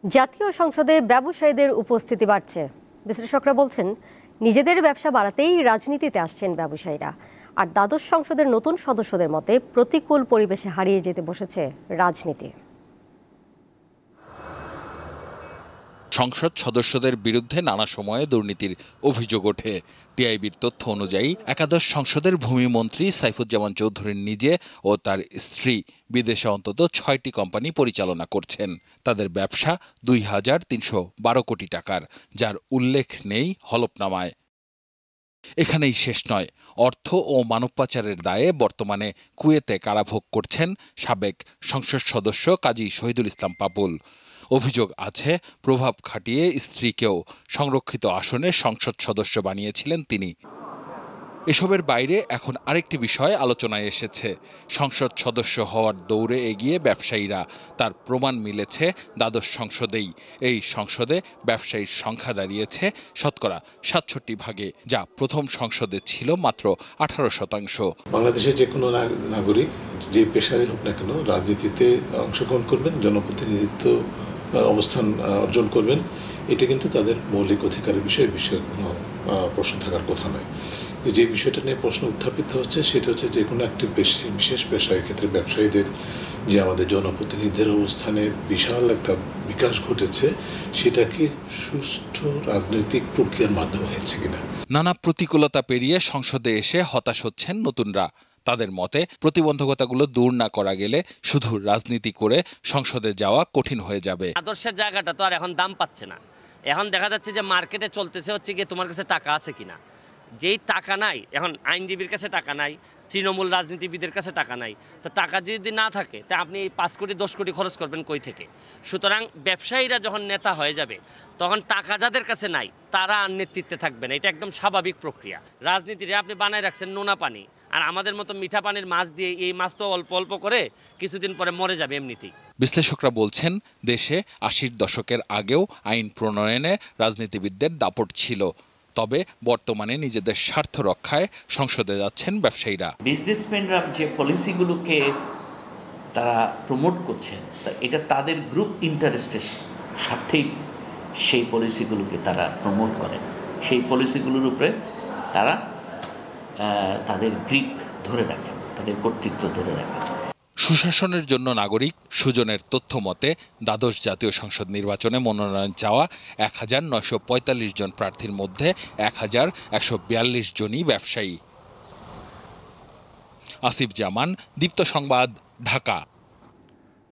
জাতীয় সংসদে ব্যবসায়ীদের উপস্থিতি বাড়ছে। বিশ্লেষকরা বলছেন, নিজেদের ব্যবসা বাড়াতেই রাজনীতিতে আসছেন ব্যবসায়ীরা। আর দ্বাদশ সংসদের নতুন সদস্যদের মতে প্রতিকূল পরিবেশে হারিয়ে যেতে বসেছে রাজনীতি। সংসদ সদস্যদের বিরুদ্ধে নানা সময়ে দুর্নীতির অভিযোগ ওঠে। টিআইবির তথ্য অনুযায়ী একাদশ সংসদের ভূমিমন্ত্রী সাইফুজ্জামান চৌধুরী নিজে ও তার স্ত্রী বিদেশে অন্তত ৬টি কোম্পানি পরিচালনা করছেন। তাদের ব্যবসা ২,৩১২ কোটি টাকার, যার উল্লেখ নেই হলফনামায়। এখানেই শেষ নয়। অর্থ ও মানব পাচারের দায়ে বর্তমানে কুয়েতে কারাভোগ করছেন সাবেক সংসদ সদস্য কাজী শহীদুল ইসলাম পাপুল। অভিযোগ আছে, প্রভাব খাটিয়ে স্ত্রীকেও সংরক্ষিত আসনে সংসদ সদস্য বানিয়েছিলেন তিনি। এসবের বাইরে এখন আরেকটি বিষয় আলোচনায় এসেছে। সংসদ সদস্য হওয়ার দৌড়ে এগিয়ে ব্যবসায়ীরা। তার প্রমাণ মিলেছে দ্বাদশ সংসদেই। এই সংসদে ব্যবসায়ীর সংখ্যা দাঁড়িয়েছে শতকরা ৬৭ ভাগে, যা প্রথম সংসদে ছিল মাত্র ১৮%। বাংলাদেশের যে কোনো নাগরিক যে পেশারই হোক না কেন রাজনীতিতে অংশগ্রহণ করবেন, জনপ্রতিনিধিত্ব অবস্থান অর্জন করবেন, এটা কিন্তু তাদের মৌলিক অধিকারের বিষয়ে কোনো প্রশ্ন থাকার কথা নয়। তো যে বিষয়টা নিয়ে প্রশ্ন উত্থাপিত হচ্ছে সেটা হচ্ছে যে কোনো একটি বিশেষ পেশায় ক্ষেত্রে ব্যবসায়ীদের যে আমাদের জনপ্রতিনিধিদের অবস্থানে বিশাল একটা বিকাশ ঘটেছে, সেটা কি সুষ্ঠু রাজনৈতিক প্রক্রিয়ার মাধ্যমে হয়েছে কিনা। নানা প্রতিকূলতা পেরিয়ে সংসদে এসে হতাশ হচ্ছেন নতুনরা। তাদের মতে প্রতিবন্ধকতাগুলো দূর না করা গেলে শুধু রাজনীতি করে সংসদে যাওয়া কঠিন হয়ে যাবে। আদর্শের জায়গাটা তো আর এখন দাম পাচ্ছে না। এখন দেখা যাচ্ছে যে মার্কেটে চলতেছে হচ্ছে গিয়ে তোমার কাছে টাকা আছে কিনা। যেই টাকা নাই, এখন আইনজীবীর কাছে টাকা নাই, তৃণমূল রাজনীতিবিদের কাছে টাকা নাই, তো টাকা যদি না থাকে তা আপনি ৫ কোটি ১০ কোটি খরচ করবেন কই থেকে। সুতরাং ব্যবসায়ীরা যখন নেতা হয়ে যাবে তখন টাকা যাদের কাছে নাই তারা আর নেতৃত্বে থাকবে না। এটা একদম স্বাভাবিক প্রক্রিয়া। রাজনীতিরে আপনি বানায় রাখছেন নোনা পানি, আর আমাদের মতো মিঠা পানির মাছ দিয়ে এই মাছ তো অল্প অল্প করে কিছুদিন পরে মরে যাবে এমনিতেই। বিশ্লেষকরা বলছেন, দেশে ৮০ দশকের আগেও আইন প্রণয়নে রাজনীতিবিদদের দাপট ছিল। তবে বর্তমানে নিজেদের স্বার্থ রক্ষায় সংসদে যাচ্ছেন ব্যবসায়ীরা। বিজনেসম্যানরা যে পলিসিগুলোকে তারা প্রমোট করছেন, তা এটা তাদের গ্রুপ ইন্টারেস্টের স্বার্থেই সেই পলিসিগুলোকে তারা প্রমোট করেন। সেই পলিসিগুলোর উপরে তারা তাদের গ্রিপ ধরে রাখেন, তাদের কর্তৃত্ব ধরে রাখেন। সুশাসনের জন্য নাগরিক সুজনের তথ্য মতে দ্বাদশ জাতীয় সংসদ নির্বাচনে মনোনয়ন চাওয়া ১,৯৪৫ জন প্রার্থীর মধ্যে ১,১৪২ জনই ব্যবসায়ী। আসিফ জামান, দীপ্ত সংবাদ, ঢাকা।